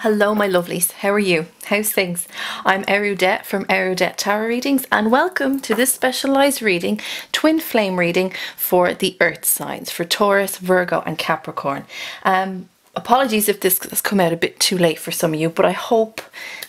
Hello my lovelies, how are you? How's things? I'm Eriu from Eriu Tarot Readings and welcome to this specialised reading, twin flame reading for the earth signs, for Taurus, Virgo and Capricorn. Apologies if this has come out a bit too late for some of you, but I hope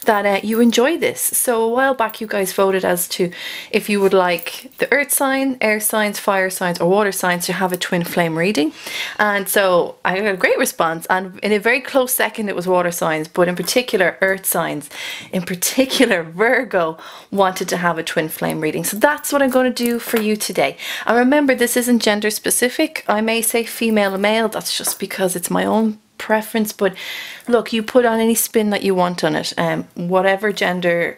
that you enjoy this. So a while back you guys voted as to if you would like the earth sign, air signs, fire signs or water signs to have a twin flame reading. And so I got a great response, and in a very close second it was water signs, but in particular earth signs, in particular Virgo wanted to have a twin flame reading. So that's what I'm going to do for you today. And remember, this isn't gender specific. I may say female or male, that's just because it's my own preference, but look, you put on any spin that you want on it, whatever gender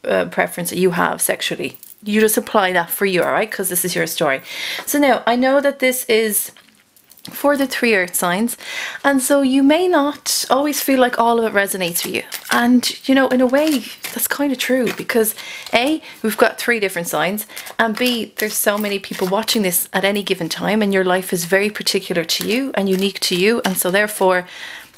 preference that you have sexually, you just apply that for you, all right, because this is your story. So now I know that this is for the 3 earth signs, and so you may not always feel like all of it resonates with you, and you know, in a way that's kind of true, because A, we've got 3 different signs, and B, there's so many people watching this at any given time and your life is very particular to you and unique to you, and so therefore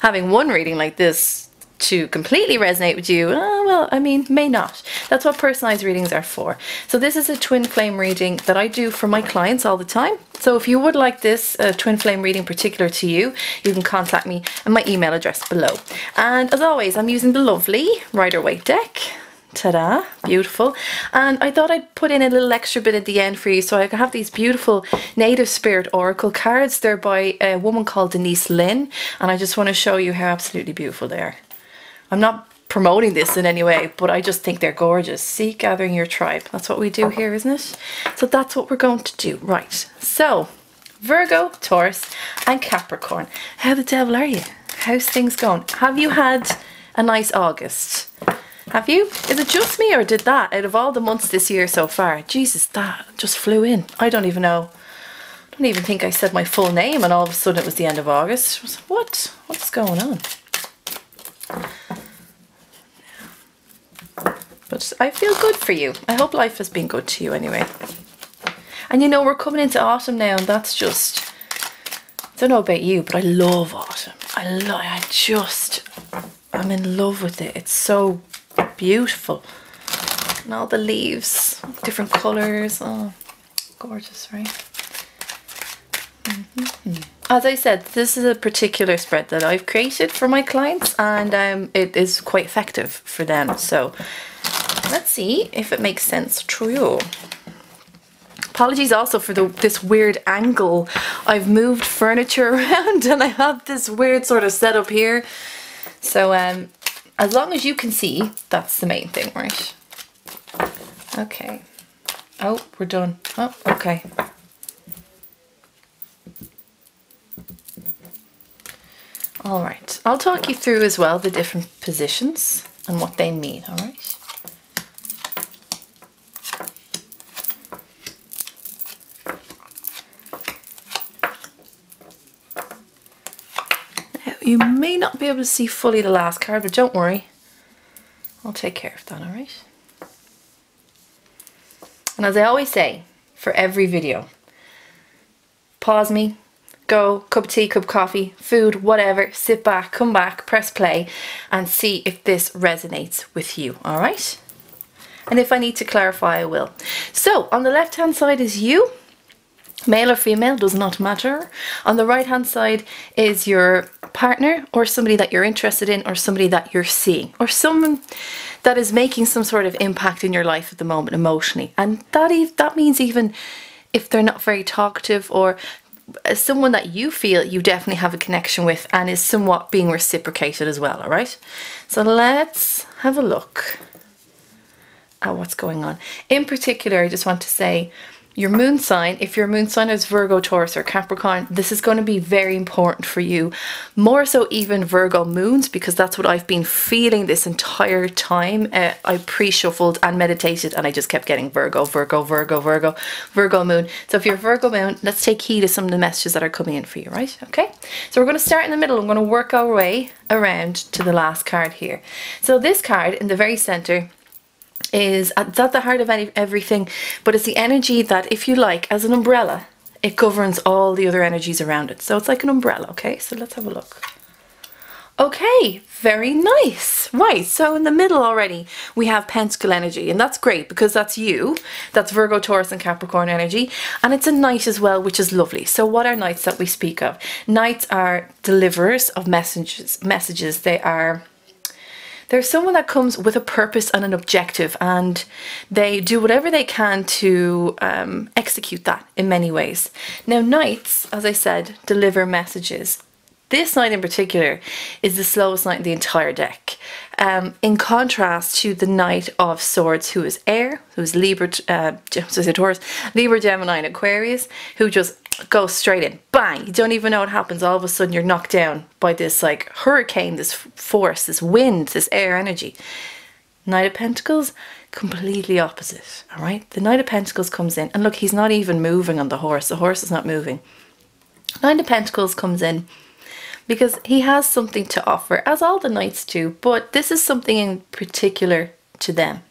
having one reading like this to completely resonate with you, well, I mean, may not. That's what personalized readings are for. So this is a twin flame reading that I do for my clients all the time. So if you would like this twin flame reading particular to you, you can contact me and my email address below. And as always, I'm using the lovely Rider-Waite deck. Ta-da, beautiful. And I thought I'd put in a little extra bit at the end for you, so I have these beautiful Native Spirit Oracle cards. They're by a woman called Denise Lynn, and I just want to show you how absolutely beautiful they are. I'm not promoting this in any way, but I just think they're gorgeous. See, gathering your tribe. That's what we do here, isn't it? So that's what we're going to do. Right. So, Virgo, Taurus, and Capricorn. How the devil are you? How's things going? Have you had a nice August? Have you? Is it just me, or did that, out of all the months this year so far, Jesus, that just flew in. I don't even know. I don't even think I said my full name, and all of a sudden it was the end of August. I was like, what? What's going on? But I feel good for you. I hope life has been good to you anyway. And you know, we're coming into autumn now, and that's just, I don't know about you, but I love autumn. I'm in love with it. It's so beautiful. And all the leaves, different colours. Oh, gorgeous, right? As I said, this is a particular spread that I've created for my clients, and it is quite effective for them. So let's see if it makes sense to you. Apologies also for this weird angle. I've moved furniture around and I have this weird sort of setup here. So as long as you can see, that's the main thing, right? Okay. Oh, we're done. Oh, okay. All right, I'll talk you through as well the different positions and what they mean, all right? Now, you may not be able to see fully the last card, but don't worry. I'll take care of that, all right? And as I always say, for every video, pause me. Go, cup of tea, cup of coffee, food, whatever, sit back, come back, press play and see if this resonates with you, all right? And if I need to clarify, I will. So on the left hand side is you, male or female, does not matter. On the right hand side is your partner, or somebody that you're interested in, or somebody that you're seeing, or someone that is making some sort of impact in your life at the moment emotionally. And that means even if they're not very talkative, or someone that you feel you definitely have a connection with and is somewhat being reciprocated as well, all right? So let's have a look at what's going on. In particular, I just want to say your moon sign, if your moon sign is Virgo, Taurus or Capricorn, this is going to be very important for you. More so even Virgo moons, because that's what I've been feeling this entire time. I pre-shuffled and meditated and I just kept getting Virgo, Virgo, Virgo, Virgo, Virgo moon. So if you're Virgo moon, let's take heed of some of the messages that are coming in for you, right? Okay, so we're going to start in the middle. I'm going to work our way around to the last card here. So this card in the very center is at the heart of everything, but it's the energy that, if you like, as an umbrella, it governs all the other energies around it. So it's like an umbrella, okay? So let's have a look. Okay, very nice. Right, so in the middle already we have Pentacle energy, and that's great because that's you. That's Virgo, Taurus and Capricorn energy, and it's a knight as well, which is lovely. So what are knights that we speak of? Knights are deliverers of messages. They're someone that comes with a purpose and an objective, and they do whatever they can to execute that in many ways. Now, knights, as I said, deliver messages. This knight in particular is the slowest knight in the entire deck. In contrast to the Knight of Swords, who is air, who is Libra, Taurus, Libra, Gemini and Aquarius, who just goes straight in. Bang! You don't even know what happens. All of a sudden you're knocked down by this like hurricane, this force, this wind, this air energy. Knight of Pentacles, completely opposite, all right? The Knight of Pentacles comes in, and look, he's not even moving on the horse. The horse is not moving. Knight of Pentacles comes in because he has something to offer, as all the knights do, but this is something in particular to them.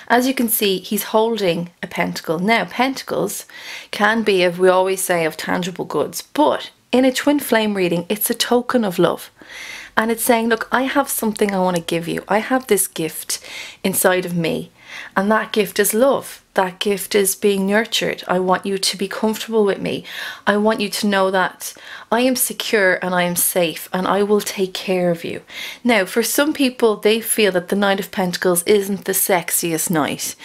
As you can see, he's holding a pentacle. Now, pentacles can be, as we always say, of tangible goods, but in a twin flame reading, it's a token of love. And it's saying, look, I have something I want to give you. I have this gift inside of me, and that gift is love. That gift is being nurtured. I want you to be comfortable with me. I want you to know that I am secure and I am safe and I will take care of you. Now, for some people, they feel that the Knight of Pentacles isn't the sexiest knight,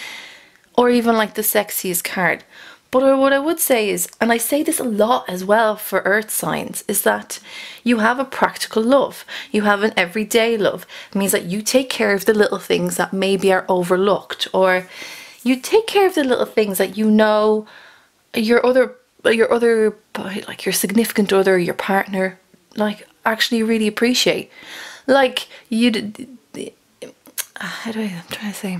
or even like the sexiest card. But what I would say is, and I say this a lot as well for earth signs, is that you have a practical love. You have an everyday love. It means that you take care of the little things that maybe are overlooked, or you take care of the little things that you know your other like your significant other, your partner, like actually really appreciate. Like I'm trying to say,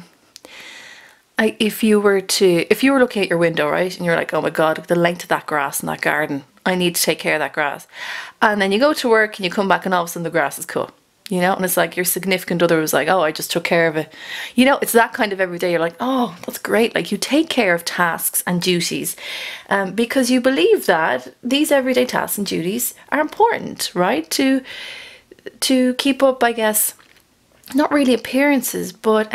if you were looking at your window, right, and you're like, oh my God, the length of that grass in that garden, I need to take care of that grass. And then you go to work and you come back and all of a sudden the grass is cut, you know, and it's like your significant other was like, oh, I just took care of it. You know, it's that kind of every day. You're like, oh, that's great. Like, you take care of tasks and duties because you believe that these everyday tasks and duties are important, right? To keep up, I guess, not really appearances, but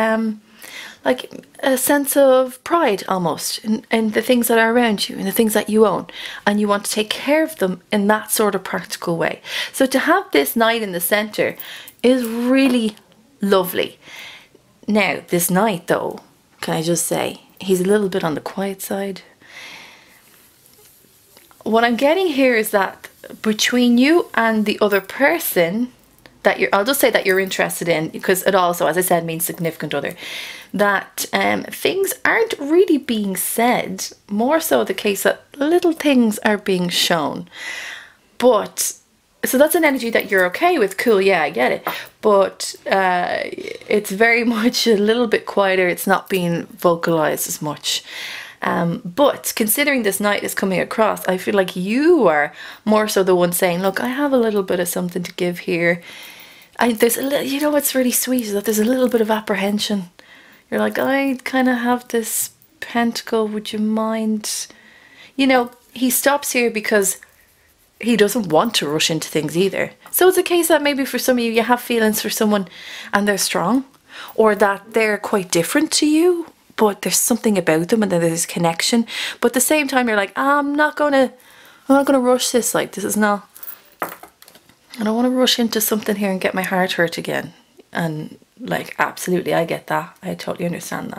like a sense of pride almost in the things that are around you and the things that you own, and you want to take care of them in that sort of practical way. So to have this knight in the center is really lovely. Now, this knight though, can I just say, he's a little bit on the quiet side. What I'm getting here is that between you and the other person that I'll just say that you're interested in, because it also, as I said, means significant other, that things aren't really being said, more so the case that little things are being shown. But, so that's an energy that you're okay with, cool, yeah, I get it. But it's very much a little bit quieter, it's not being vocalized as much. But considering this knight is coming across, I feel like you are more so the one saying, look, I have a little bit of something to give here. There's a little, you know what's really sweet is that there's a little bit of apprehension. You're like, I kind of have this pentacle, would you mind? You know, he stops here because he doesn't want to rush into things either. So it's a case that maybe for some of you, you have feelings for someone and they're strong, or that they're quite different to you, but there's something about them and then there's connection. But at the same time, you're like, I'm not gonna rush this. Like, this is not, I don't want to rush into something here and get my heart hurt again. And like, absolutely, I get that. I totally understand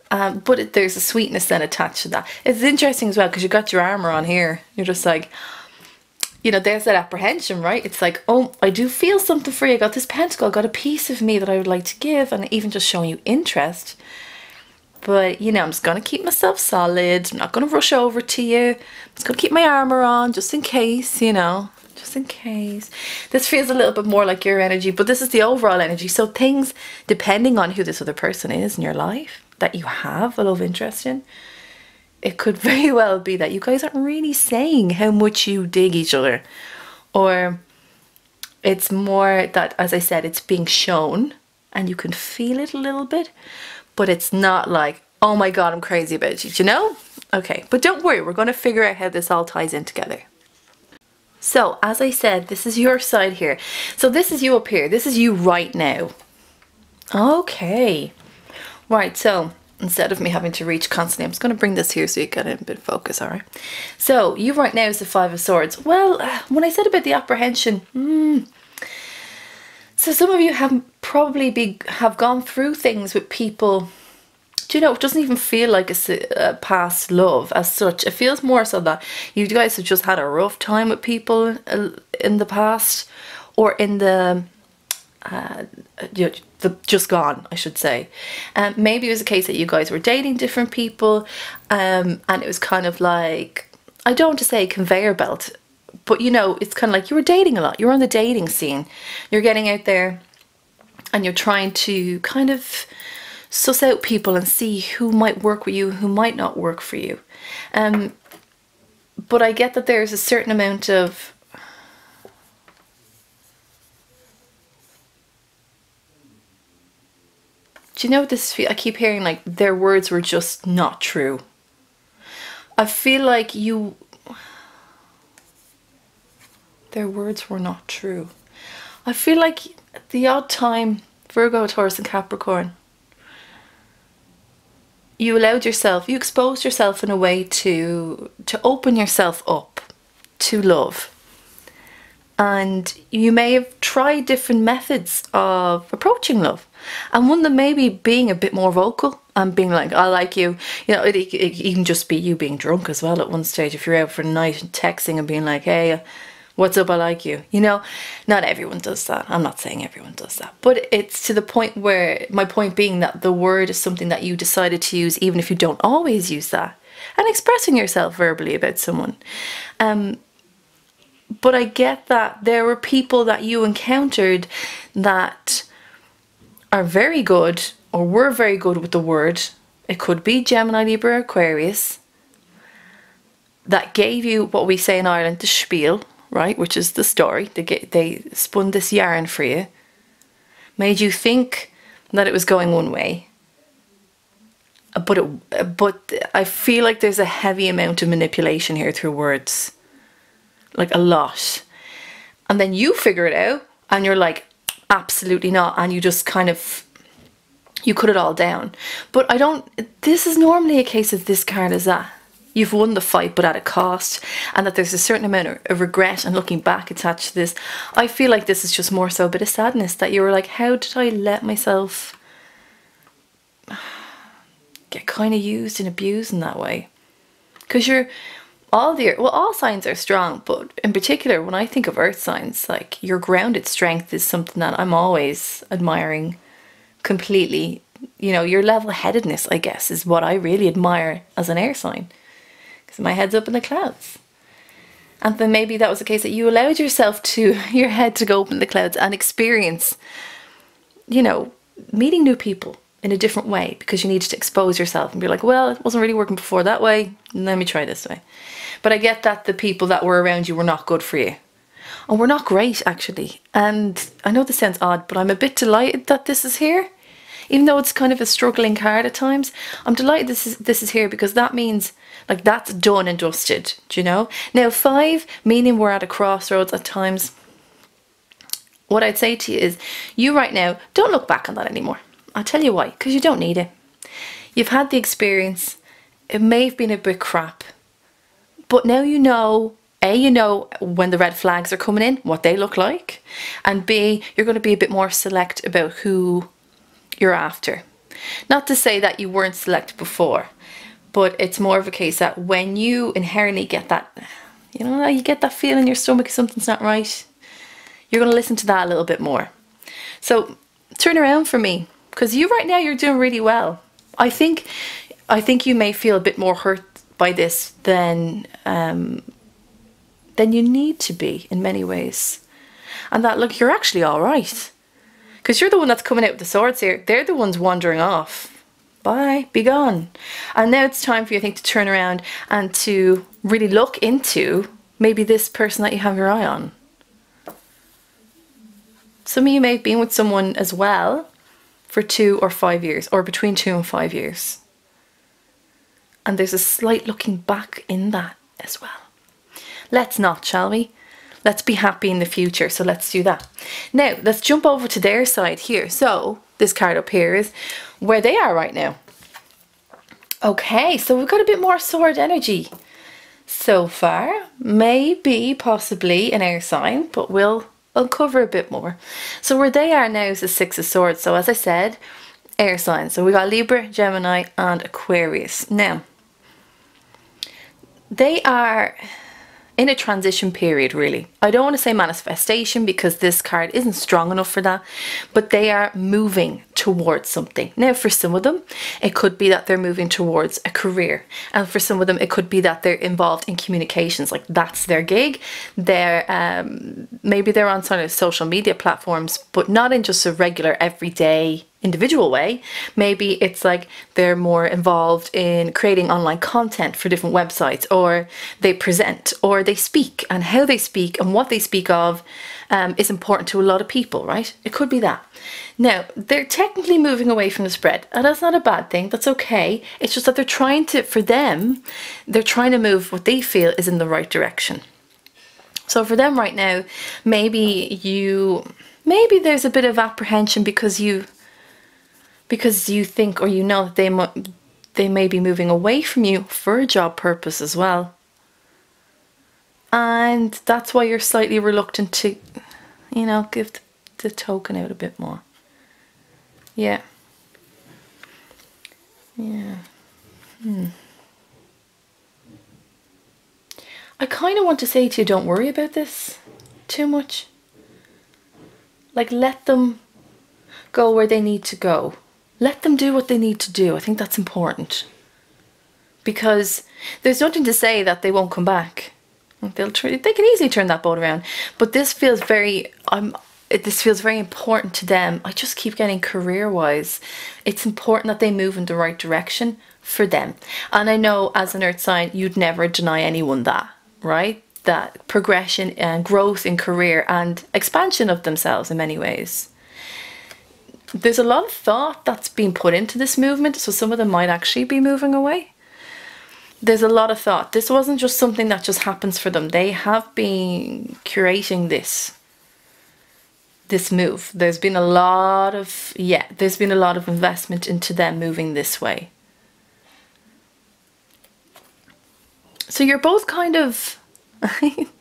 that. But there's a sweetness then attached to that. It's interesting as well because you got your armor on here. You're just like, you know, there's that apprehension, right? It's like, oh, I do feel something for you. I got this pentacle. I got a piece of me that I would like to give, and even just showing you interest. But, you know, I'm just going to keep myself solid. I'm not going to rush over to you. I'm just going to keep my armor on just in case, you know. Just in case. This feels a little bit more like your energy, but this is the overall energy. So things, depending on who this other person is in your life that you have a love interest in, it could very well be that you guys aren't really saying how much you dig each other. Or it's more that, as I said, it's being shown and you can feel it a little bit, but it's not like, oh my God, I'm crazy about you, you know? Okay, but don't worry, we're going to figure out how this all ties in together. So, as I said, this is your side here. So this is you up here. This is you right now. Okay. Right, so instead of me having to reach constantly, I'm just going to bring this here so you get in a bit of focus, all right? So, you right now is the Five of Swords. Well, when I said about the apprehension, so some of you have probably have gone through things with people. Do you know, it doesn't even feel like a past love as such. It feels more so that you guys have just had a rough time with people in the past, or in the just gone, I should say. Maybe it was a case that you guys were dating different people, and it was kind of like, I don't want to say conveyor belt, but you know, it's kind of like you were dating a lot. You're on the dating scene. You're getting out there and you're trying to kind of suss out people and see who might work with you, who might not work for you. But I get that there's a certain amount of do you know what this I keep hearing, like their words were just not true. I feel like their words were not true. I feel like the odd time, Virgo, Taurus and Capricorn, you exposed yourself in a way to open yourself up to love. And you may have tried different methods of approaching love. And one of them may be being a bit more vocal and being like, I like you. You know, it can just be you being drunk as well at one stage. If you're out for the night and texting and being like, hey, what's up, I like you. You know, not everyone does that. I'm not saying everyone does that. But it's to the point where, my point being that the word is something that you decided to use even if you don't always use that. And expressing yourself verbally about someone. But I get that there were people that you encountered that are very good, or were very good with the word. It could be Gemini, Libra, Aquarius, that gave you what we say in Ireland, the spiel, right? Which is the story. They spun this yarn for you, made you think that it was going one way. But I feel like there's a heavy amount of manipulation here through words. Like a lot. And then you figure it out and you're like, absolutely not. And you just kind of, you cut it all down. But this is normally a case of this card is that you've won the fight but at a cost, and that there's a certain amount of regret and looking back attached to this. I feel like this is just more so a bit of sadness that you were like, how did I let myself get kind of used and abused in that way? Because all signs are strong, but in particular when I think of earth signs, like your grounded strength is something that I'm always admiring completely. You know, your level-headedness, I guess, is what I really admire as an air sign, because my head's up in the clouds. And then maybe that was the case that you allowed yourself to, your head to go up in the clouds and experience, you know, meeting new people in a different way, because you needed to expose yourself and be like, well, it wasn't really working before that way, let me try this way. But I get that the people that were around you were not good for you. And were not great, actually. And I know this sounds odd, but I'm a bit delighted that this is here. Even though it's kind of a struggling card at times, I'm delighted this is here, because that means, like, that's done and dusted, do you know? Now, 5, meaning we're at a crossroads at times. What I'd say to you is, you right now, don't look back on that anymore. I'll tell you why, because you don't need it. You've had the experience. It may have been a bit crap. But now you know, A, you know when the red flags are coming in, what they look like. And B, you're going to be a bit more select about who you're after. Not to say that you weren't select before, but it's more of a case that when you inherently get that, you know, you get that feeling in your stomach something's not right, you're going to listen to that a little bit more. So turn around for me, because you right now, you're doing really well. I think you may feel a bit more hurt by this than you need to be in many ways. And that, look, you're actually all right. Because you're the one that's coming out with the swords here. They're the ones wandering off. Bye, be gone. And now it's time for you, I think, to turn around and to really look into maybe this person that you have your eye on. Some of you may have been with someone as well for 2 or 5 years, or between 2 and 5 years. And there's a slight looking back in that as well. Let's not, shall we? Let's be happy in the future. So let's do that. Now, let's jump over to their side here. So this card up here is where they are right now. Okay, so we've got a bit more sword energy so far. Maybe, possibly an air sign, but we'll uncover a bit more. So where they are now is the Six of Swords. So as I said, air signs. So we got Libra, Gemini and Aquarius. Now, they are in a transition period, really. I don't want to say manifestation because this card isn't strong enough for that, but they are moving towards something. Now, for some of them, it could be that they're moving towards a career. And for some of them, it could be that they're involved in communications, like that's their gig. Maybe they're on sort of social media platforms, but not in just a regular, everyday, individual way. Maybe it's like they're more involved in creating online content for different websites, or they present, or they speak, and how they speak and what they speak of is important to a lot of people, right? It could be that. Now, they're technically moving away from the spread, and that's not a bad thing. That's okay. It's just that they're trying to, for them, they're trying to move what they feel is in the right direction. So for them right now, maybe there's a bit of apprehension because you think, or you know, that they may be moving away from you for a job purpose as well. And that's why you're slightly reluctant to, you know, give the token out a bit more. Yeah. Yeah. I kind of want to say to you, don't worry about this too much. Like, let them go where they need to go. Let them do what they need to do. I think that's important. Because there's nothing to say that they won't come back. They can easily turn that boat around. But this feels very important to them. I just keep getting career-wise. It's important that they move in the right direction for them. And I know as an earth sign, you'd never deny anyone that, right? That progression and growth in career and expansion of themselves in many ways. There's a lot of thought that's been put into this movement, so some of them might actually be moving away. There's a lot of thought. This wasn't just something that just happens for them. They have been curating this move. There's been a lot of investment into them moving this way. So you're both kind of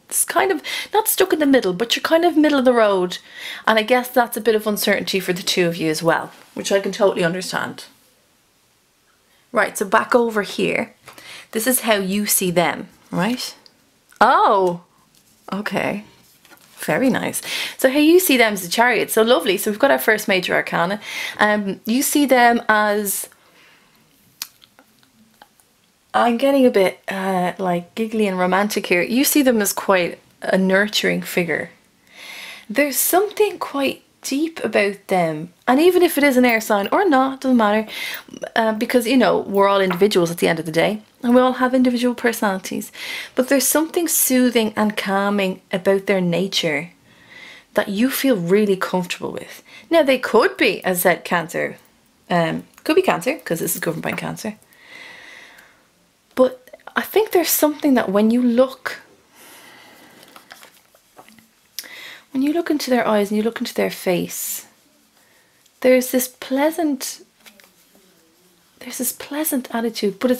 it's kind of not stuck in the middle, but you're kind of middle of the road. And I guess that's a bit of uncertainty for the two of you as well, which I can totally understand. Right, so back over here. This is how you see them, right? Oh, okay. Very nice. So how you see them as the Chariot. So lovely. So we've got our first major arcana. You see them as... I'm getting a bit like giggly and romantic here. You see them as quite a nurturing figure. There's something quite deep about them. And even if it is an air sign or not, doesn't matter. Because, you know, we're all individuals at the end of the day. And we all have individual personalities. But there's something soothing and calming about their nature that you feel really comfortable with. Now, they could be, as I said, Cancer. Could be Cancer, because this is governed by Cancer. But I think there's something that when you look into their eyes and you look into their face, there's this pleasant attitude, but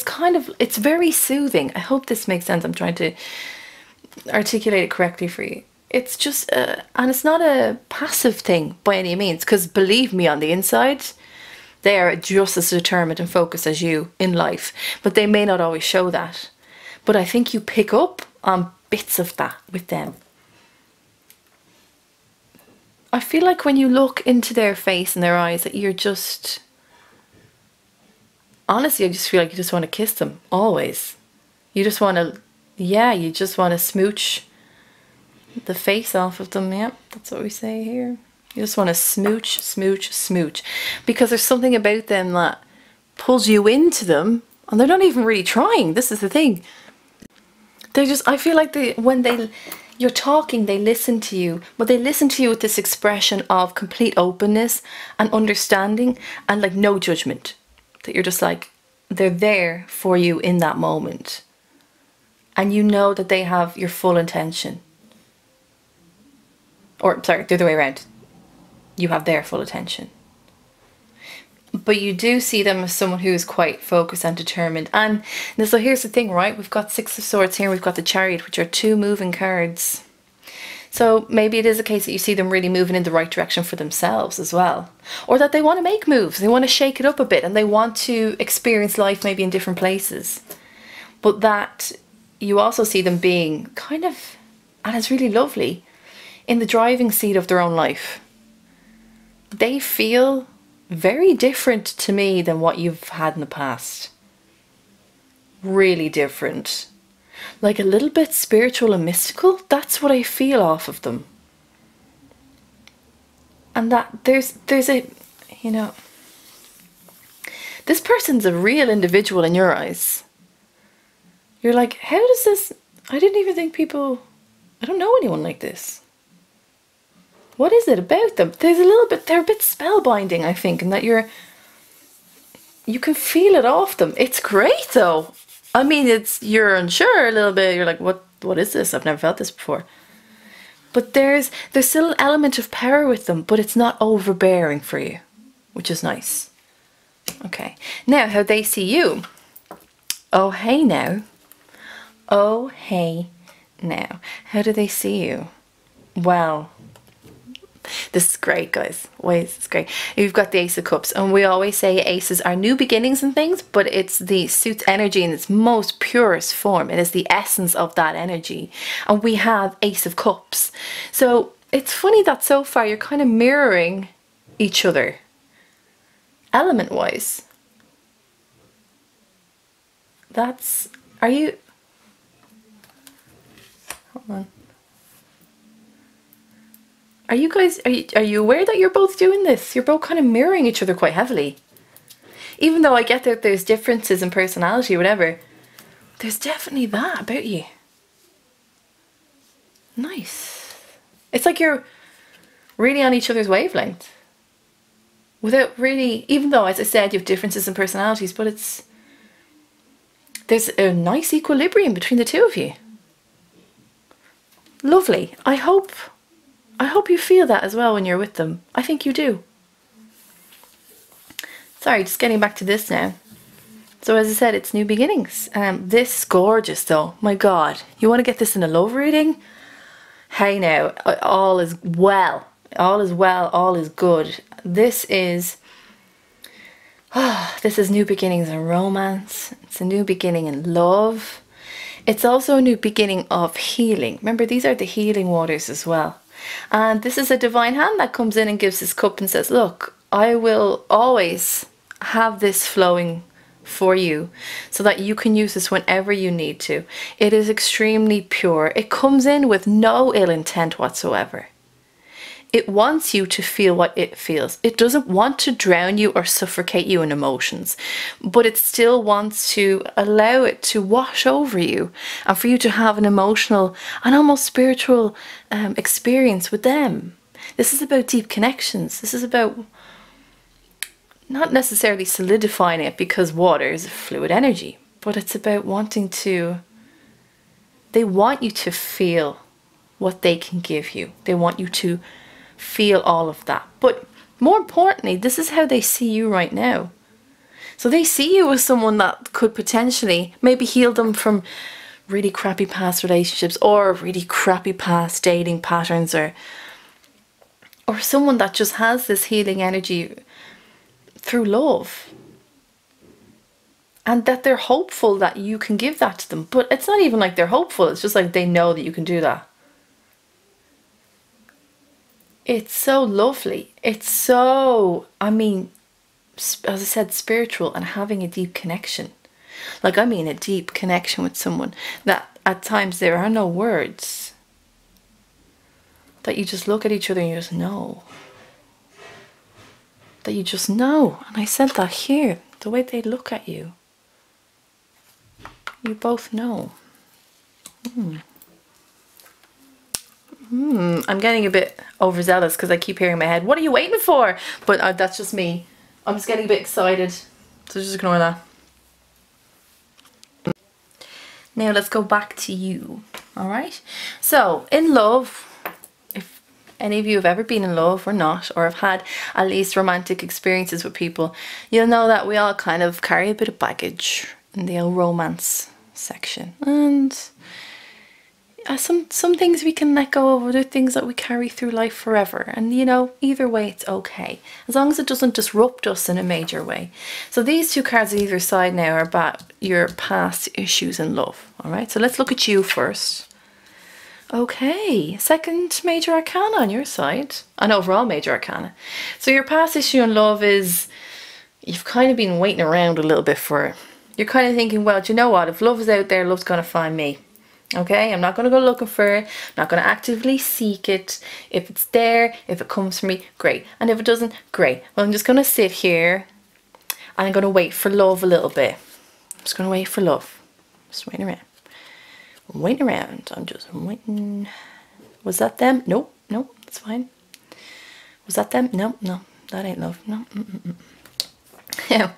it's very soothing. I hope this makes sense. I'm trying to articulate it correctly for you. It's just, and it's not a passive thing by any means, because believe me, on the inside, they are just as determined and focused as you in life, but they may not always show that. But I think you pick up on bits of that with them. I feel like when you look into their face and their eyes that you're just... Honestly, I just feel like you just want to kiss them, always. You just want to... Yeah, you just want to smooch the face off of them. Yeah, that's what we say here. You just want to smooch, smooch, smooch. Because there's something about them that pulls you into them. And they're not even really trying. This is the thing. They're just... I feel like you're talking, they listen to you. But they listen to you with this expression of complete openness and understanding. And like no judgment. That you're just like... They're there for you in that moment. And you know that they have your full intention. Or, sorry, the other way around. You have their full attention. But you do see them as someone who is quite focused and determined. And so here's the thing, right? We've got Six of Swords here. We've got the Chariot, which are two moving cards. So maybe it is a case that you see them really moving in the right direction for themselves as well. Or that they want to make moves. They want to shake it up a bit and they want to experience life maybe in different places. But that you also see them being kind of, and it's really lovely, in the driving seat of their own life. They feel very different to me than what you've had in the past. Really different. Like a little bit spiritual and mystical. That's what I feel off of them. And that there's a, you know, this person's a real individual in your eyes. You're like, how does this, I didn't even think people, I don't know anyone like this. What is it about them? There's a little bit, they're a bit spellbinding, I think, and that you can feel it off them. It's great though. I mean, you're unsure a little bit. You're like, what is this? I've never felt this before. But there's still an element of power with them, but it's not overbearing for you, which is nice. Okay, now how they see you. Oh, hey now. Oh, hey now. How do they see you? Well, this is great, guys. Wait, it's great. You've got the Ace of Cups, and we always say aces are new beginnings and things, but it's the suit's energy in its most purest form. It is the essence of that energy. And we have Ace of Cups. So it's funny that so far you're kind of mirroring each other, element-wise. Are you... Hold on. Are you guys, are you aware that you're both doing this? You're both kind of mirroring each other quite heavily. Even though I get that there's differences in personality or whatever, there's definitely that about you. Nice. It's like you're really on each other's wavelength. Without really, even though, as I said, you have differences in personalities, but there's a nice equilibrium between the two of you. Lovely. I hope you feel that as well when you're with them. I think you do. Sorry, just getting back to this now. So as I said, it's new beginnings. This is gorgeous though. My God. You want to get this in a love reading? Hey now, all is well. All is well, all is good. This is new beginnings in romance. It's a new beginning in love. It's also a new beginning of healing. Remember, these are the healing waters as well. And this is a divine hand that comes in and gives this cup and says, look, I will always have this flowing for you so that you can use this whenever you need to. It is extremely pure. It comes in with no ill intent whatsoever. It wants you to feel what it feels. It doesn't want to drown you or suffocate you in emotions, but it still wants to allow it to wash over you and for you to have an emotional and almost spiritual experience with them. This is about deep connections. This is about not necessarily solidifying it, because water is a fluid energy, but it's about wanting to, they want you to feel what they can give you. They want you to feel all of that. But more importantly, this is how they see you right now. So they see you as someone that could potentially maybe heal them from really crappy past relationships or really crappy past dating patterns, or someone that just has this healing energy through love. And that they're hopeful that you can give that to them. But it's not even like they're hopeful. It's just like they know that you can do that. It's so lovely. It's so, I mean, as I said, spiritual, and having a deep connection. Like, I mean a deep connection with someone that at times there are no words. That you just look at each other and you just know. That you just know. And I said that here. The way they look at you. You both know. I'm getting a bit overzealous because I keep hearing in my head, what are you waiting for? But that's just me. I'm just getting a bit excited. So just ignore that. Now let's go back to you. Alright? So, in love, if any of you have ever been in love or not, or have had at least romantic experiences with people, you'll know that we all kind of carry a bit of baggage in the old romance section. And some things we can let go of, other things that we carry through life forever. And you know, either way it's okay, as long as it doesn't disrupt us in a major way. So these two cards on either side now are about your past issues in love. All right, so let's look at you first. Okay, second major arcana on your side, and overall major arcana. So your past issue in love is, you've kind of been waiting around a little bit for it. You're kind of thinking, well, do you know what, if love is out there, love's gonna find me. Okay, I'm not going to go looking for it. I'm not going to actively seek it. If it's there, if it comes for me, great. And if it doesn't, great. Well, I'm just going to sit here and I'm going to wait for love a little bit. I'm just going to wait for love. Just waiting around. I'm waiting around. I'm just waiting. Was that them? Nope, nope, that's fine. Was that them? No, no, that ain't love. No. Yeah.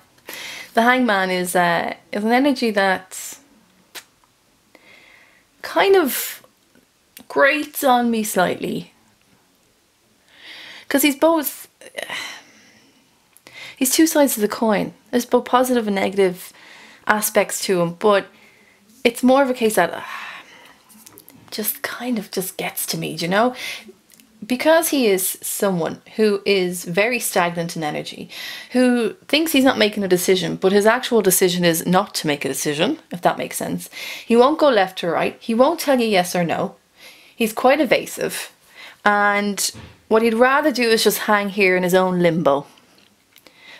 The Hangman is an energy that's kind of grates on me slightly, because he's two sides of the coin. There's both positive and negative aspects to him, but it's more of a case that just kind of just gets to me, you know, because he is someone who is very stagnant in energy, who thinks he's not making a decision, but his actual decision is not to make a decision, if that makes sense. He won't go left or right. He won't tell you yes or no. He's quite evasive. And what he'd rather do is just hang here in his own limbo,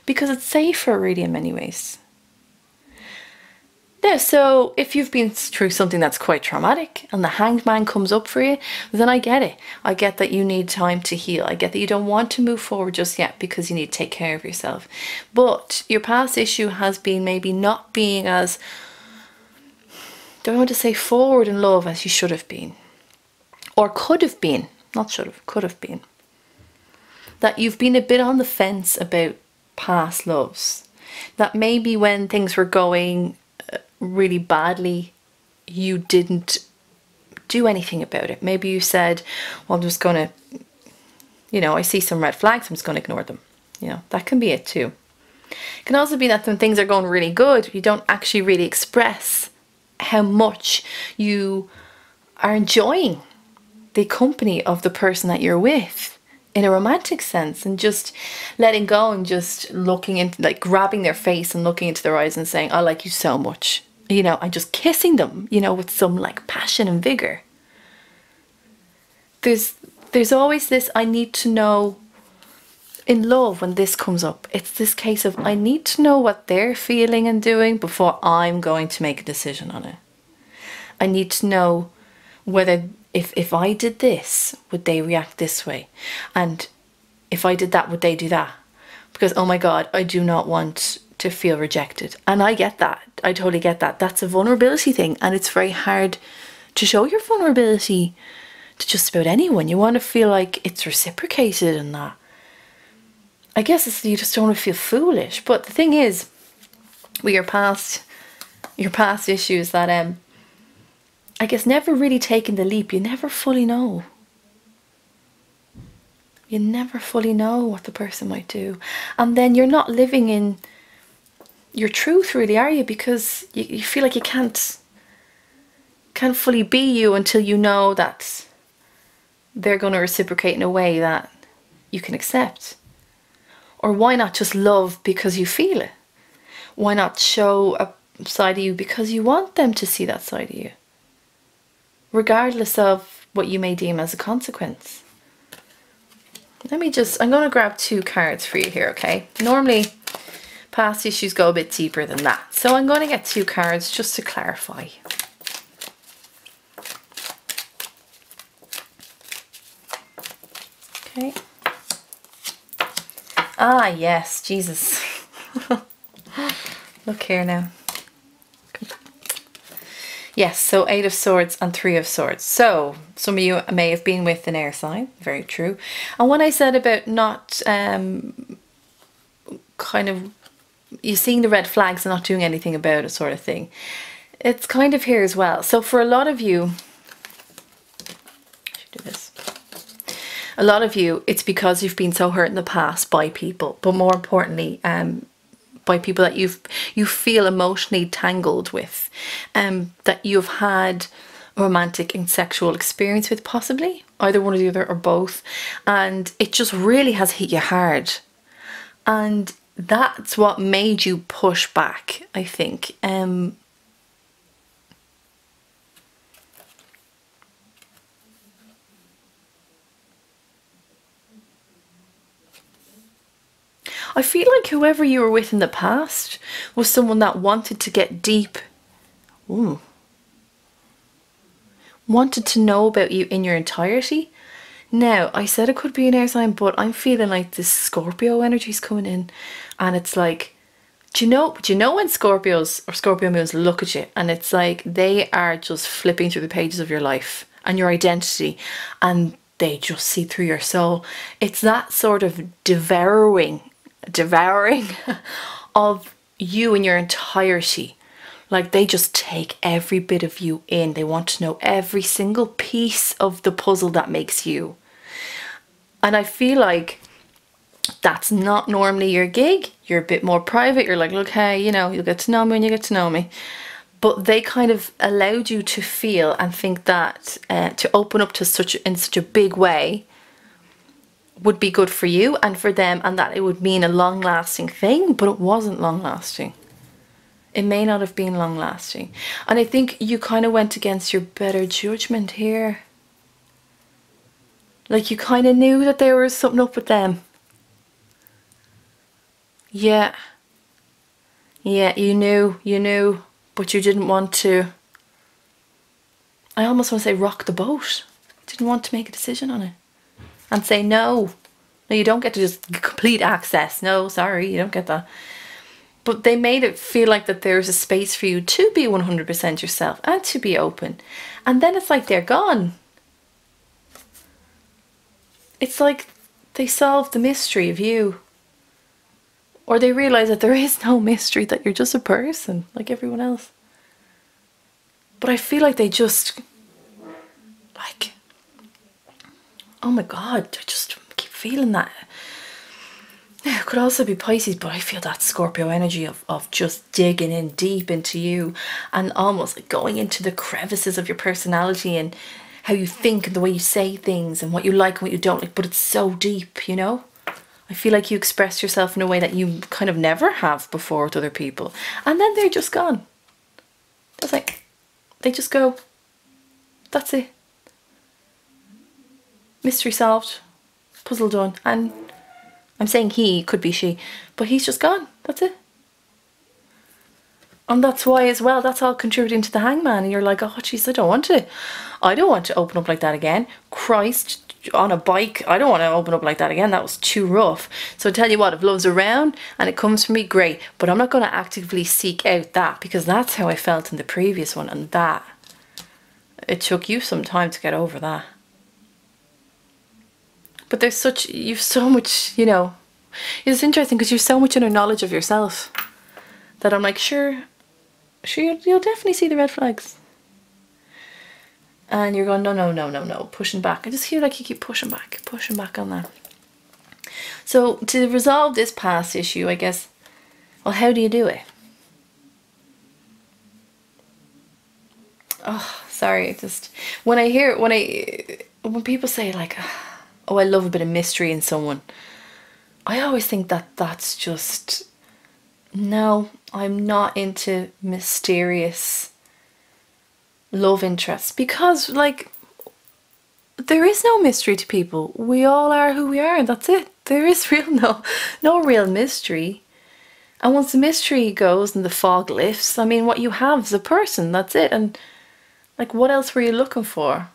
because it's safer really in many ways. Yeah, so if you've been through something that's quite traumatic and the Hanged Man comes up for you, then I get it. I get that you need time to heal. I get that you don't want to move forward just yet because you need to take care of yourself. But your past issue has been maybe not being as, don't want to say forward in love as you should have been. Or could have been. Not should have, could have been. That you've been a bit on the fence about past loves. That maybe when things were going really badly, you didn't do anything about it. Maybe you said, well, I'm just gonna, you know, I see some red flags, I'm just gonna ignore them. You know, that can be it too. It can also be that when things are going really good, you don't actually really express how much you are enjoying the company of the person that you're with in a romantic sense, and just letting go and just looking into, like grabbing their face and looking into their eyes and saying, I like you so much. You know, and just kissing them, you know, with some like passion and vigor. There's always this, I need to know in love when this comes up. It's this case of, I need to know what they're feeling and doing before I'm going to make a decision on it. I need to know whether, if I did this, would they react this way? And if I did that, would they do that? Because, oh my God, I do not want to feel rejected. And I get that. I totally get that. That's a vulnerability thing, and it's very hard to show your vulnerability to just about anyone. You want to feel like it's reciprocated and that. I guess it's, you just don't want to feel foolish. But the thing is, with your past issues, that I guess never really taking the leap, you never fully know. You never fully know what the person might do. And then you're not living in your truth really, are you? Because you feel like you can't fully be you until you know that they're going to reciprocate in a way that you can accept. Or why not just love because you feel it? Why not show a side of you because you want them to see that side of you, regardless of what you may deem as a consequence? I'm going to grab two cards for you here, okay? Normally past issues go a bit deeper than that, so I'm going to get two cards just to clarify. Okay. Ah, yes, Jesus. Look here now. Yes, so 8 of Swords and 3 of Swords. So some of you may have been with an air sign, very true. And when I said about not kind of you seeing the red flags and not doing anything about it sort of thing, it's kind of here as well. So for a lot of you, I should do this. A lot of you, it's because you've been so hurt in the past by people, but more importantly, by people that you feel emotionally tangled with, that you've had a romantic and sexual experience with, possibly either one or the other or both, and it just really has hit you hard, and that's what made you push back, I think. I feel like whoever you were with in the past was someone that wanted to get deep. Ooh. Wanted to know about you in your entirety. Now, I said it could be an air sign, but I'm feeling like this Scorpio energy's coming in, and it's like, do you know when Scorpios or Scorpio moons look at you and it's like they are just flipping through the pages of your life and your identity, and they just see through your soul. It's that sort of devouring of you in your entirety. Like, they just take every bit of you in. They want to know every single piece of the puzzle that makes you. And I feel like that's not normally your gig. You're a bit more private. You're like, look, hey, you know, you'll get to know me when you get to know me. But they kind of allowed you to feel and think that to open up to in such a big way would be good for you and for them, and that it would mean a long-lasting thing, but it wasn't long-lasting. It may not have been long-lasting. And I think you kind of went against your better judgment here. Like, you kind of knew that there was something up with them. Yeah. Yeah, you knew, but you didn't want to, I almost want to say rock the boat. Didn't want to make a decision on it. And say no. No, you don't get to just complete access. No, sorry, you don't get that. But they made it feel like that there's a space for you to be 100% yourself and to be open. And then it's like they're gone. It's like they solved the mystery of you. Or they realize that there is no mystery, that you're just a person like everyone else. But I feel like they just, like, oh my God, I just keep feeling that. It could also be Pisces, but I feel that Scorpio energy of just digging in deep into you and almost like going into the crevices of your personality and how you think and the way you say things and what you like and what you don't like, but it's so deep, you know? I feel like you express yourself in a way that you kind of never have before with other people. And then they're just gone. It's like, they just go. That's it. Mystery solved. Puzzle done. And I'm saying he, could be she, but he's just gone. That's it. And that's why as well, that's all contributing to the Hangman. And you're like, oh jeez, I don't want to open up like that again. Christ, on a bike, I don't want to open up like that again. That was too rough. So I tell you what, if love's around and it comes from me, great. But I'm not going to actively seek out that, because that's how I felt in the previous one. And that, it took you some time to get over that. But you've so much, you know, it's interesting because you've so much inner knowledge of yourself that I'm like, sure, you'll definitely see the red flags. And you're going, no, pushing back. I just feel like you keep pushing back on that. So to resolve this past issue, I guess, well, how do you do it? Oh, sorry, just, when people say like, oh, I love a bit of mystery in someone, I always think that that's just, no, I'm not into mysterious love interests, because like, there is no mystery to people. We all are who we are, and that's it. There is no real mystery. And once the mystery goes and the fog lifts, I mean, what you have is a person, that's it. And like, what else were you looking for?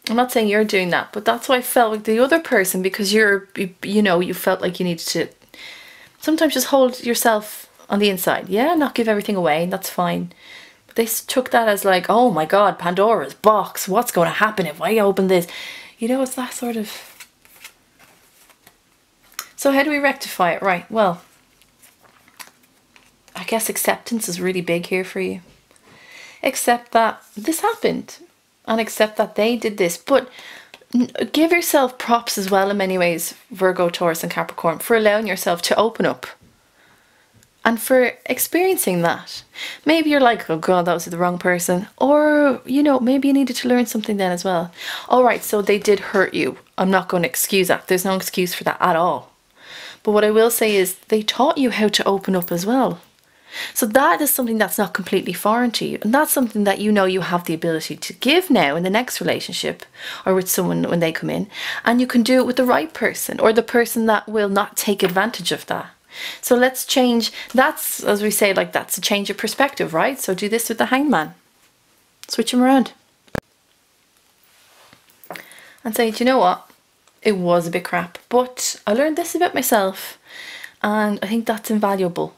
I'm not saying you're doing that, but that's why I felt like the other person, because you felt like you needed to sometimes just hold yourself on the inside. Yeah, not give everything away, and that's fine. But they took that as like, oh my God, Pandora's box. What's going to happen if I open this? You know, it's that sort of. So how do we rectify it? Right, well, I guess acceptance is really big here for you. Accept that this happened. And accept that they did this. But give yourself props as well in many ways, Virgo, Taurus and Capricorn, for allowing yourself to open up and for experiencing that. Maybe you're like, oh God, that was the wrong person. Or, you know, maybe you needed to learn something then as well. All right, so they did hurt you. I'm not going to excuse that. There's no excuse for that at all. But what I will say is they taught you how to open up as well. So that is something that's not completely foreign to you. And that's something that you know you have the ability to give now in the next relationship or with someone when they come in. And you can do it with the right person or the person that will not take advantage of that. So let's change. That's, as we say, like that's a change of perspective, right? So do this with the Hangman. Switch them around. And say, do you know what? It was a bit crap, but I learned this about myself and I think that's invaluable.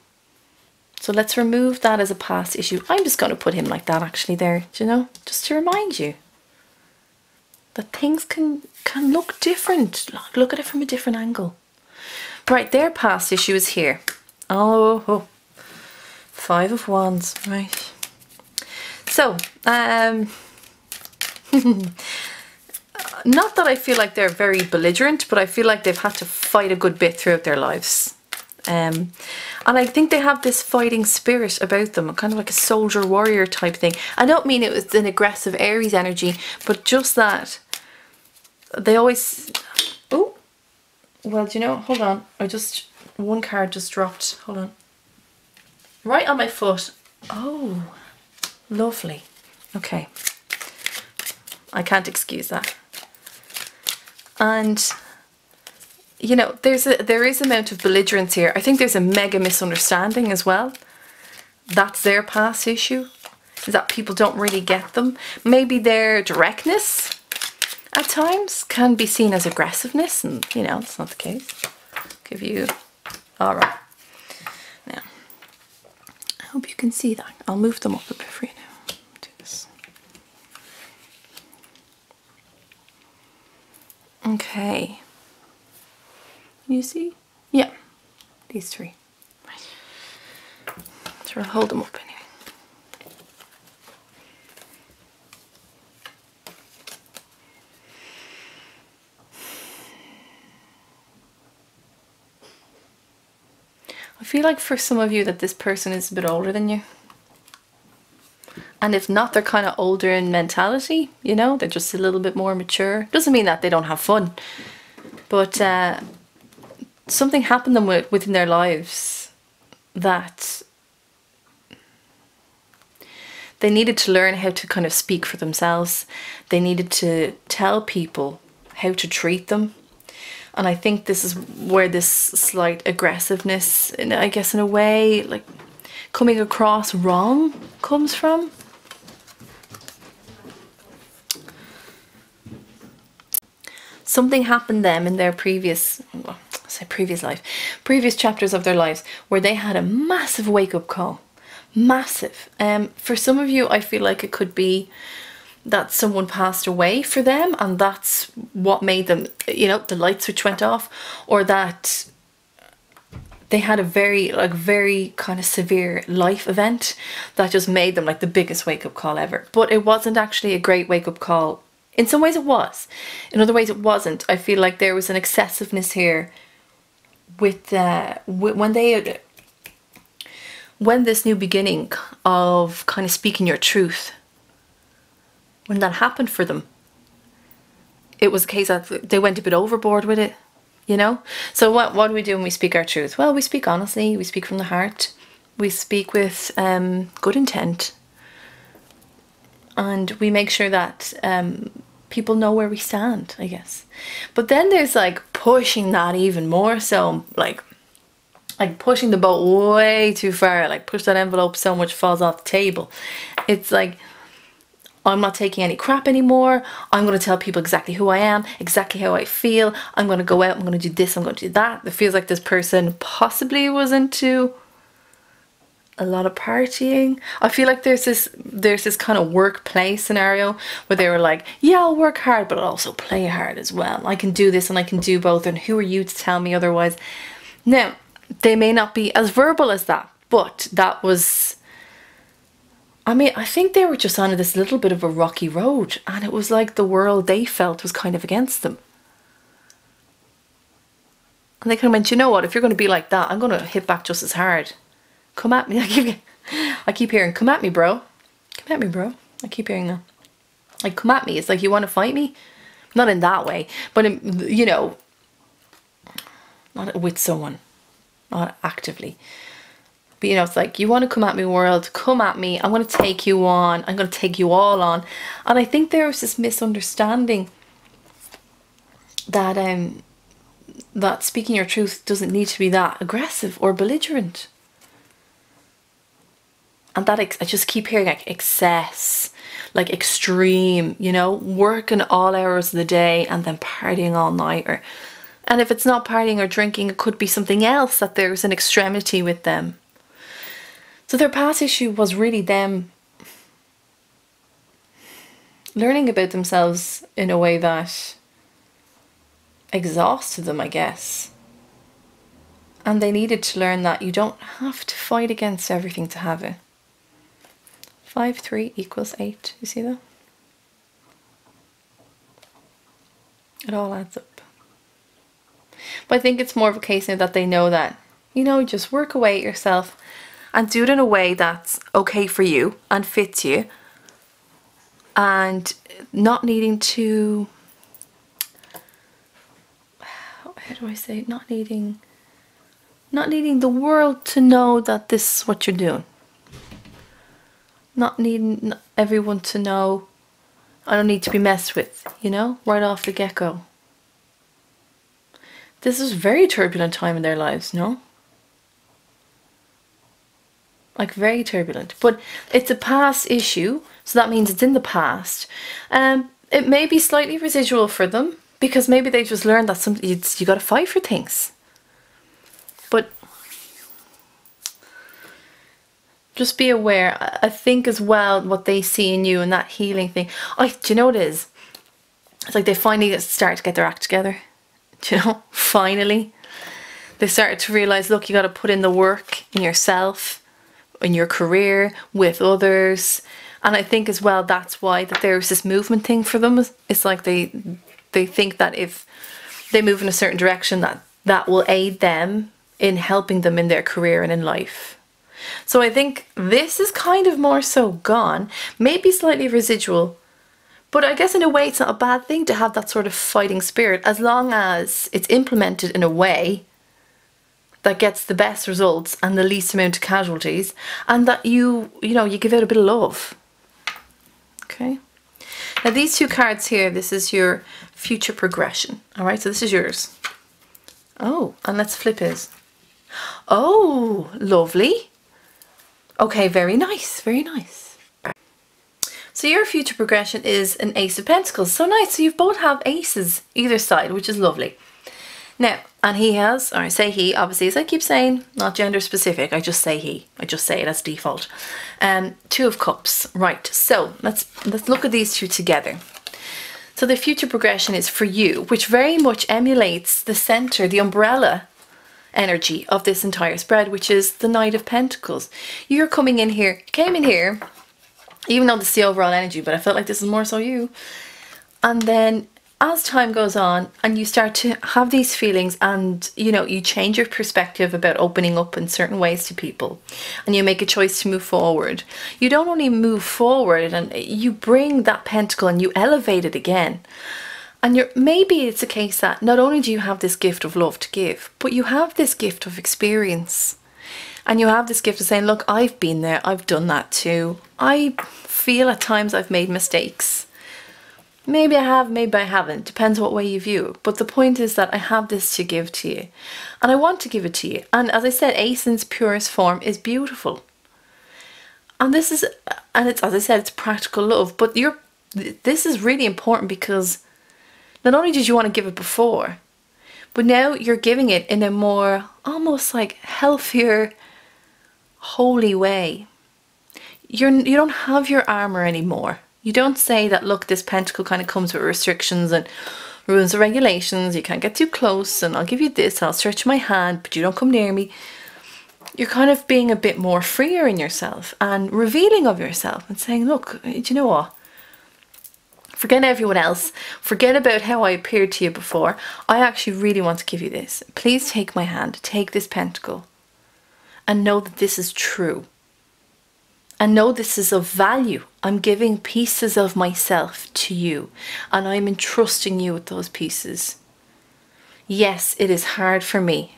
So let's remove that as a past issue. I'm just going to put him like that actually there, do you know? Just to remind you that things can look different. Look at it from a different angle. Right, their past issue is here. Oh, 5 of Wands, right. So, not that I feel like they're very belligerent, but I feel like they've had to fight a good bit throughout their lives. And I think they have this fighting spirit about them, kind of like a soldier warrior type thing. I don't mean it was an aggressive Aries energy, but just that they always, oh, well, do you know, hold on, one card just dropped, hold on, right on my foot. Oh, lovely. Okay, I can't excuse that. And you know, there is amount of belligerence here. I think there's a mega misunderstanding as well. That's their past issue, is that people don't really get them. Maybe their directness at times can be seen as aggressiveness, and you know, that's not the case. Give you, all right. Now, I hope you can see that. I'll move them up a bit for you now. Do this. Okay. You see? Yeah, these 3. So I'll hold them up anyway. I feel like for some of you that this person is a bit older than you. And if not, they're kind of older in mentality, you know, they're just a little bit more mature. Doesn't mean that they don't have fun, but something happened to them within their lives that they needed to learn how to kind of speak for themselves. They needed to tell people how to treat them. And I think this is where this slight aggressiveness, I guess in a way, like coming across wrong comes from. Something happened them in their previous, well, previous chapters of their lives where they had a massive wake-up call. Massive. For some of you, I feel like it could be that someone passed away for them and that's what made them, you know, the light switch went off, or that they had a very kind of severe life event that just made them like the biggest wake-up call ever. But it wasn't actually a great wake-up call. In some ways it was. In other ways it wasn't. I feel like there was an excessiveness here with when this new beginning of kind of speaking your truth, when that happened for them, it was a case that they went a bit overboard with it, you know. So what do we do when we speak our truth? Well, we speak honestly, we speak from the heart, we speak with good intent, and we make sure that people know where we stand, I guess. But then there's like pushing that even more, so like pushing the boat way too far, like push that envelope so much falls off the table. It's like, I'm not taking any crap anymore. I'm going to tell people exactly who I am, exactly how I feel. I'm going to go out, I'm going to do this, I'm going to do that. It feels like this person possibly was into a lot of partying. I feel like there's this kind of workplace scenario where they were like, yeah, I'll work hard, but I'll also play hard as well. I can do this and I can do both, and who are you to tell me otherwise? Now, they may not be as verbal as that, but that was I mean, I think they were just on this little bit of a rocky road, and it was like the world they felt was kind of against them. And they kind of went, you know what, if you're going to be like that, I'm going to hit back just as hard. Come at me. I keep hearing, come at me, bro. Come at me, bro. I keep hearing that. Like, come at me. It's like, you want to fight me? Not in that way, but, you know, not with someone. Not actively. But, you know, it's like, you want to come at me, world. Come at me. I'm going to take you on. I'm going to take you all on. And I think there was this misunderstanding that that speaking your truth doesn't need to be that aggressive or belligerent. And that I just keep hearing like excess, like extreme, you know, working all hours of the day and then partying all night. And if it's not partying or drinking, it could be something else, that there's an extremity with them. So their past issue was really them learning about themselves in a way that exhausted them, I guess. And they needed to learn that you don't have to fight against everything to have it. 5, 3 equals 8. You see that? It all adds up. But I think it's more of a case now that they know that, you know, just work away at yourself and do it in a way that's okay for you and fits you, and not needing to, how do I say it? Not needing the world to know that this is what you're doing. Not needing everyone to know, I don't need to be messed with, you know, right off the get-go. This is a very turbulent time in their lives, no? Like, very turbulent. But it's a past issue, so that means it's in the past. It may be slightly residual for them, because maybe they just learned that you got to fight for things. But just be aware. I think as well, what they see in you and that healing thing. Do you know what it is? It's like they finally start to get their act together. Do you know? Finally. They started to realise, look, you got to put in the work in yourself, in your career, with others. And I think as well, that's why that there's this movement thing for them. It's like they think that if they move in a certain direction, that will aid them in helping them in their career and in life. So I think this is kind of more so gone, maybe slightly residual, but I guess in a way it's not a bad thing to have that sort of fighting spirit, as long as it's implemented in a way that gets the best results and the least amount of casualties, and that you give out a bit of love. Okay. Now these two cards here, this is your future progression. All right, so this is yours. Oh, and let's flip it. Oh, lovely. Okay, very nice, very nice. So your future progression is an Ace of Pentacles. So nice. So you both have aces either side, which is lovely. Now, and he has, or I say he, obviously, as I keep saying, not gender specific. I just say he. I just say it as default. 2 of Cups. Right. So let's look at these two together. So the future progression is for you, which very much emulates the center, the umbrella energy of this entire spread, which is the Knight of Pentacles. You're coming in here, came in here, even though this is the overall energy, but I felt like this is more so you. And then as time goes on and you start to have these feelings, and you change your perspective about opening up in certain ways to people, and you make a choice to move forward, you don't only move forward and you bring that pentacle and you elevate it again. And maybe it's a case that not only do you have this gift of love to give, but you have this gift of experience. And you have this gift of saying, look, I've been there, I've done that too. I feel at times I've made mistakes. Maybe I have, maybe I haven't. Depends what way you view it. But the point is that I have this to give to you. And I want to give it to you. And as I said, Ace in its purest form is beautiful. And it's, as I said, it's practical love. But this is really important, because not only did you want to give it before, but now you're giving it in a more almost like healthier, holy way. You don't have your armor anymore. You don't say that, look, this pentacle kind of comes with restrictions and rules and regulations. You can't get too close, and I'll give you this, I'll stretch my hand, but you don't come near me. you're kind of being a bit more freer in yourself and revealing of yourself and saying, look, do you know what? Forget everyone else. Forget about how I appeared to you before. I actually really want to give you this. Please take my hand, take this pentacle, and know that this is true. And know this is of value. I'm giving pieces of myself to you, and I'm entrusting you with those pieces. Yes, it is hard for me.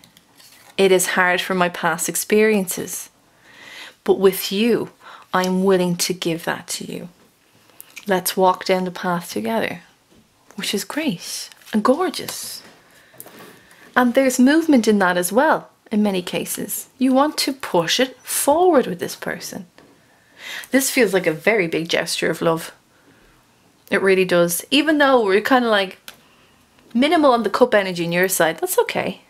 It is hard for my past experiences. But with you, I'm willing to give that to you. Let's walk down the path together, which is great and gorgeous. And there's movement in that as well, in many cases. You want to push it forward with this person. This feels like a very big gesture of love. It really does. Even though we're kind of like minimal on the cup energy on your side, that's okay.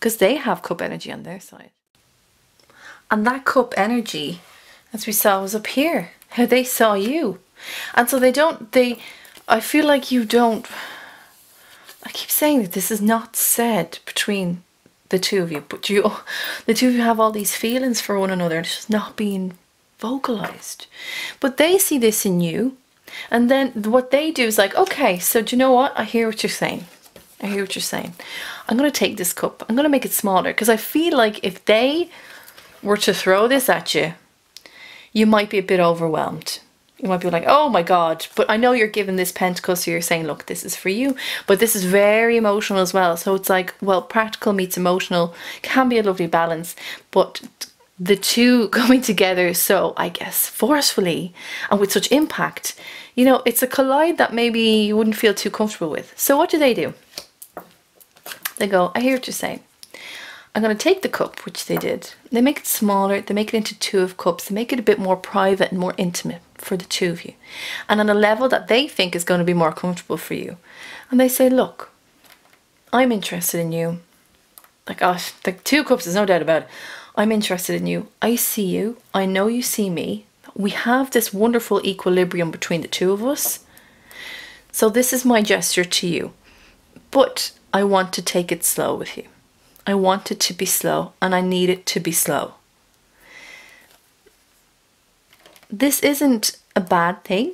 Because they have cup energy on their side. And that cup energy, as we saw, was up here. How they saw you. And so I feel like you don't, I keep saying that this is not said between the two of you, but the two of you have all these feelings for one another and it's just not being vocalized. But they see this in you, and then what they do is like, okay, so do you know what? I hear what you're saying. I hear what you're saying. I'm going to take this cup. I'm going to make it smaller because I feel like if they were to throw this at you, you might be a bit overwhelmed. You might be like, oh my God, but I know you're given this pentacle, so you're saying, look, this is for you. But this is very emotional as well. So it's like, well, practical meets emotional can be a lovely balance, but the two coming together so, I guess, forcefully and with such impact, you know, it's a collide that maybe you wouldn't feel too comfortable with. So what do? They go, I hear what you're saying. I'm going to take the cup, which they did. They make it smaller. They make it into 2 of cups. They make it a bit more private and more intimate for the 2 of you. And on a level that they think is going to be more comfortable for you. And they say, look, I'm interested in you. Like, oh, the 2 cups, there's no doubt about it. I'm interested in you. I see you. I know you see me. We have this wonderful equilibrium between the 2 of us. So this is my gesture to you. But I want to take it slow with you. I want it to be slow, and I need it to be slow. This isn't a bad thing.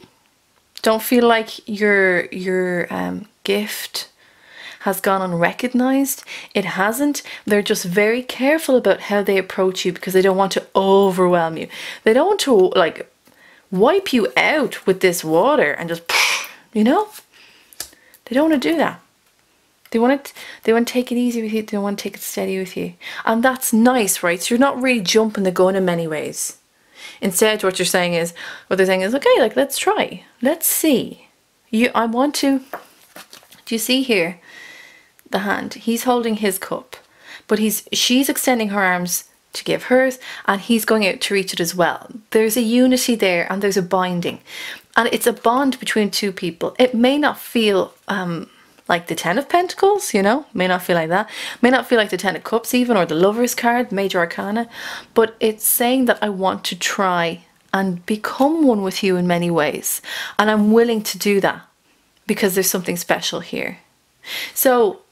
Don't feel like your gift has gone unrecognized. It hasn't. They're just very careful about how they approach you because they don't want to overwhelm you. They don't want to like wipe you out with this water and just, you know? They don't want to do that. They want to take it easy with you. They want to take it steady with you. And that's nice, right? So you're not really jumping the gun in many ways. Instead, what they're saying is, okay, like, let's try. Let's see. I want to, do you see here the hand? He's holding his cup, but she's extending her arms to give hers, and he's going out to reach it as well. There's a unity there, and there's a binding. And it's a bond between 2 people. It may not feel like the 10 of Pentacles, you know, may not feel like that. May not feel like the 10 of Cups even, or the Lover's card, Major Arcana. But it's saying that I want to try and become one with you in many ways. And I'm willing to do that because there's something special here. So,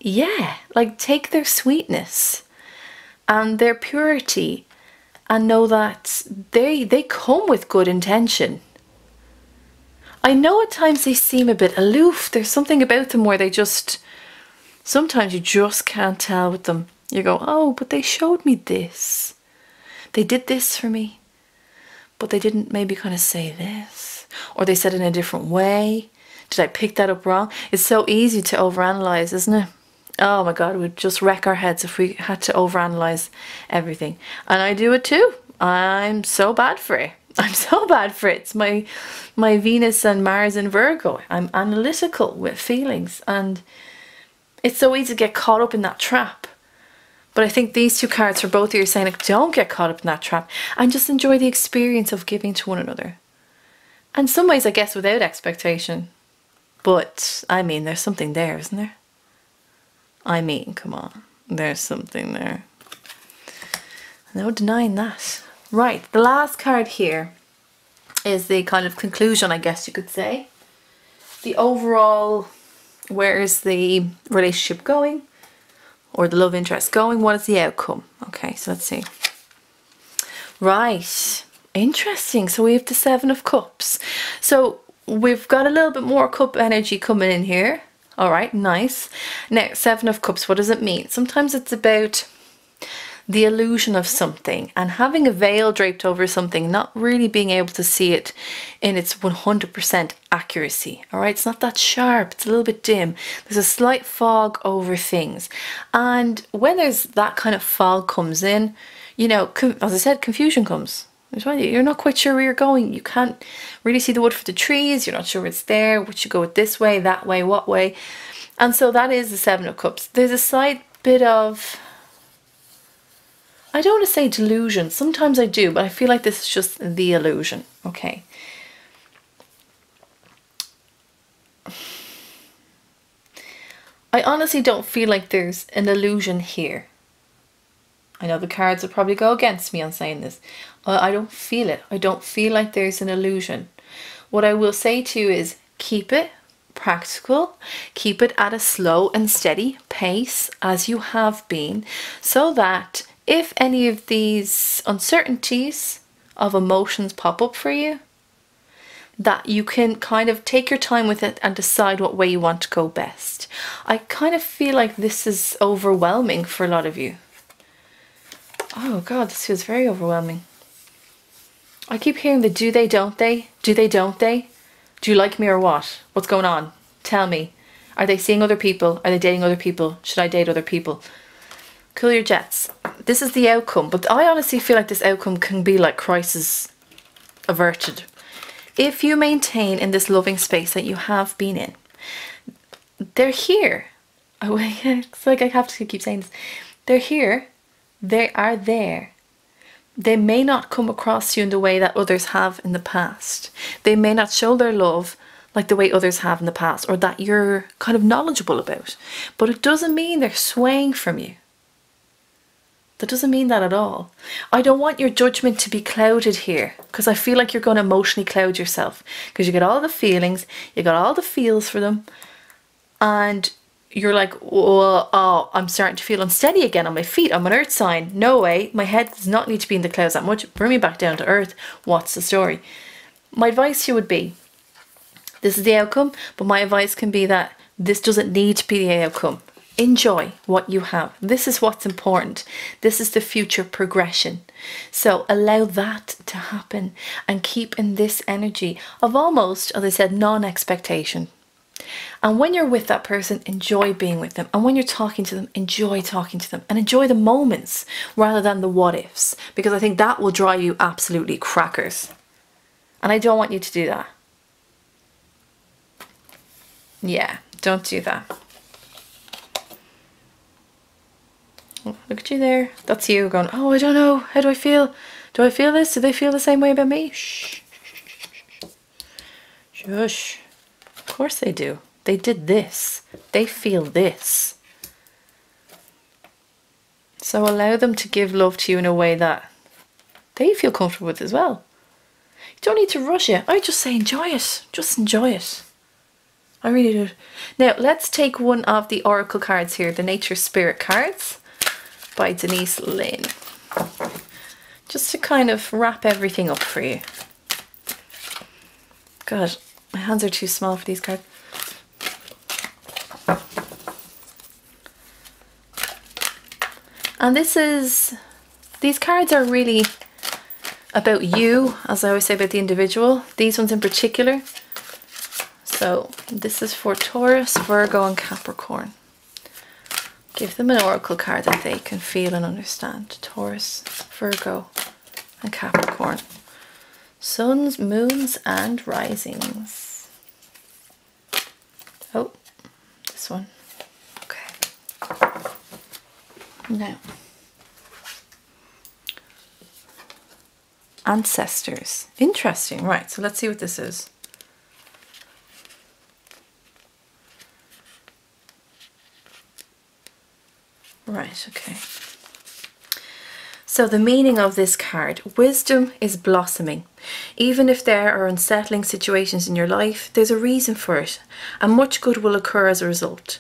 yeah, like take their sweetness and their purity and know that they come with good intention. I know at times they seem a bit aloof. There's something about them where sometimes you just can't tell with them. You go, oh, but they showed me this. They did this for me, but they didn't maybe kind of say this. Or they said it in a different way. Did I pick that up wrong? It's so easy to overanalyze, isn't it? Oh my God, we'd just wreck our heads if we had to overanalyze everything. And I do it too. I'm so bad for it. I'm so bad for it. It's my Venus and Mars in Virgo. I'm analytical with feelings, and it's so easy to get caught up in that trap. But I think these 2 cards for both of you are saying, like, don't get caught up in that trap and just enjoy the experience of giving to one another. And some ways, I guess, without expectation. But, I mean, there's something there, isn't there? I mean, come on. There's something there. No denying that. Right, the last card here is the kind of conclusion, I guess you could say. The overall, where is the relationship going? or the love interest going? What is the outcome? Okay, so let's see. Right, interesting. So we have the Seven of Cups. So we've got a little bit more cup energy coming in here. All right, nice. Now, Seven of Cups, what does it mean? Sometimes it's about the illusion of something and having a veil draped over something, not really being able to see it in its 100% accuracy. All right, it's not that sharp, it's a little bit dim. There's a slight fog over things. And when there's that kind of fog comes in, you know, as I said, confusion comes. You're not quite sure where you're going. You can't really see the wood for the trees. You're not sure it's there. Would you go it this way, that way, what way? And so that is the Seven of Cups. There's a slight bit of, I don't want to say delusion. Sometimes I do, but I feel like this is just the illusion. Okay. I honestly don't feel like there's an illusion here. I know the cards will probably go against me on saying this. I don't feel it. I don't feel like there's an illusion. What I will say to you is keep it practical, keep it at a slow and steady pace as you have been, so that if any of these uncertainties of emotions pop up for you, that you can kind of take your time with it and decide what way you want to go best. I kind of feel like this is overwhelming for a lot of you. Oh God, this feels very overwhelming. I keep hearing the do they, don't they? Do they, don't they? Do you like me or what? What's going on? Tell me. Are they seeing other people? Are they dating other people? Should I date other people? Cool your jets. This is the outcome, but I honestly feel like this outcome can be like crisis averted. If you maintain in this loving space that you have been in, they're here. Oh, it's like I have to keep saying this. They're here. They are there. They may not come across you in the way that others have in the past. They may not show their love like the way others have in the past, or that you're kind of knowledgeable about. But it doesn't mean they're swaying from you. That doesn't mean that at all. I don't want your judgment to be clouded here, because I feel like you're going to emotionally cloud yourself, because you get all the feelings, you got all the feels for them, and you're like, well, oh, I'm starting to feel unsteady again on my feet. I'm an earth sign. No way. My head does not need to be in the clouds that much. Bring me back down to earth. What's the story? My advice to you would be, this is the outcome, but my advice can be that this doesn't need to be the outcome. Enjoy what you have. This is what's important. This is the future progression. So allow that to happen and keep in this energy of almost, as I said, non-expectation. And when you're with that person, enjoy being with them. And when you're talking to them, enjoy talking to them. And enjoy the moments rather than the what ifs. Because I think that will drive you absolutely crackers. And I don't want you to do that. Yeah, don't do that. Oh, look at you there. That's you going, oh, I don't know. How do I feel? Do I feel this? Do they feel the same way about me? Shh. Shush. Of course they do. They did this. They feel this. So allow them to give love to you in a way that they feel comfortable with as well. You don't need to rush it. I just say enjoy it. Just enjoy it. I really do. Now let's take one of the oracle cards here, the Nature Spirit cards by Denise Lynn. Just to kind of wrap everything up for you. God, my hands are too small for these cards. And these cards are really about you, as I always say about the individual. These ones in particular. So this is for Taurus, Virgo and Capricorn. Give them an oracle card that they can feel and understand. Taurus, Virgo and Capricorn. Suns, moons and risings. Oh, this one. Okay. Now, ancestors. Interesting. Right, so let's see what this is. Right, okay. So the meaning of this card, wisdom is blossoming. Even if there are unsettling situations in your life, there's a reason for it, and much good will occur as a result.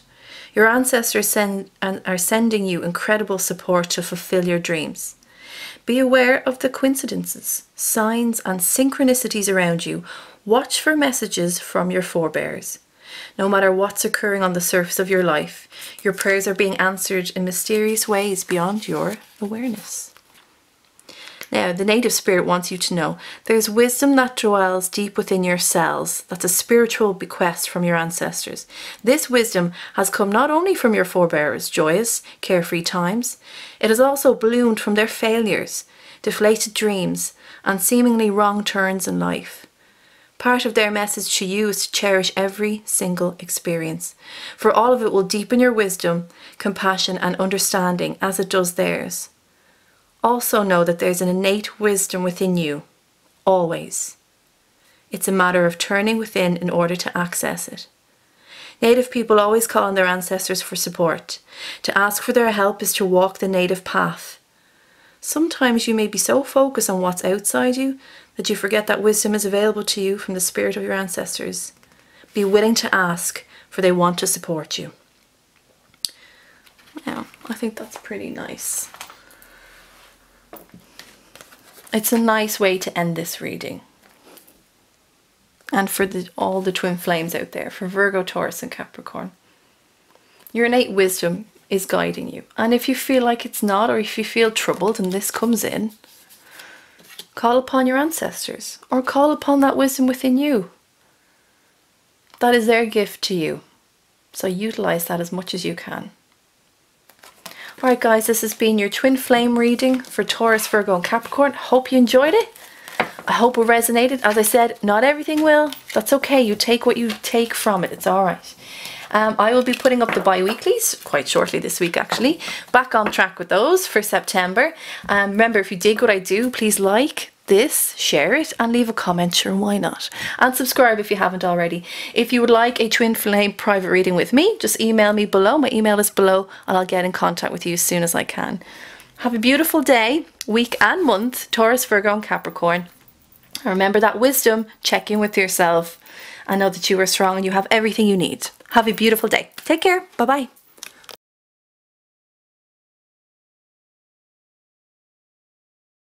Your ancestors are sending you incredible support to fulfill your dreams. Be aware of the coincidences, signs, and synchronicities around you. Watch for messages from your forebears. No matter what's occurring on the surface of your life, your prayers are being answered in mysterious ways beyond your awareness. Now, the native spirit wants you to know there's wisdom that dwells deep within your cells. That's a spiritual bequest from your ancestors. This wisdom has come not only from your forebears' joyous, carefree times, it has also bloomed from their failures, deflated dreams, and seemingly wrong turns in life. Part of their message to you is to cherish every single experience, for all of it will deepen your wisdom, compassion, and understanding as it does theirs. Also know that there's an innate wisdom within you, always. It's a matter of turning within in order to access it. Native people always call on their ancestors for support. To ask for their help is to walk the native path. Sometimes you may be so focused on what's outside you that you forget that wisdom is available to you from the spirit of your ancestors. Be willing to ask, for they want to support you. Now, I think that's pretty nice. It's a nice way to end this reading. And for all the twin flames out there, for Virgo, Taurus and Capricorn. Your innate wisdom is guiding you. And if you feel like it's not, or if you feel troubled and this comes in, call upon your ancestors or call upon that wisdom within you. That is their gift to you. So utilize that as much as you can. Alright guys, this has been your twin flame reading for Taurus, Virgo and Capricorn. Hope you enjoyed it. I hope it resonated. As I said, not everything will. That's okay. You take what you take from it. It's alright. I will be putting up the bi-weeklies quite shortly this week actually. Back on track with those for September. Remember, if you dig what I do, please like this, share it and leave a comment, sure, why not? And subscribe if you haven't already. If you would like a twin flame private reading with me, just email me below. My email is below and I'll get in contact with you as soon as I can. Have a beautiful day, week and month, Taurus, Virgo and Capricorn. And remember that wisdom, check in with yourself and know that you are strong and you have everything you need. Have a beautiful day. Take care. Bye-bye.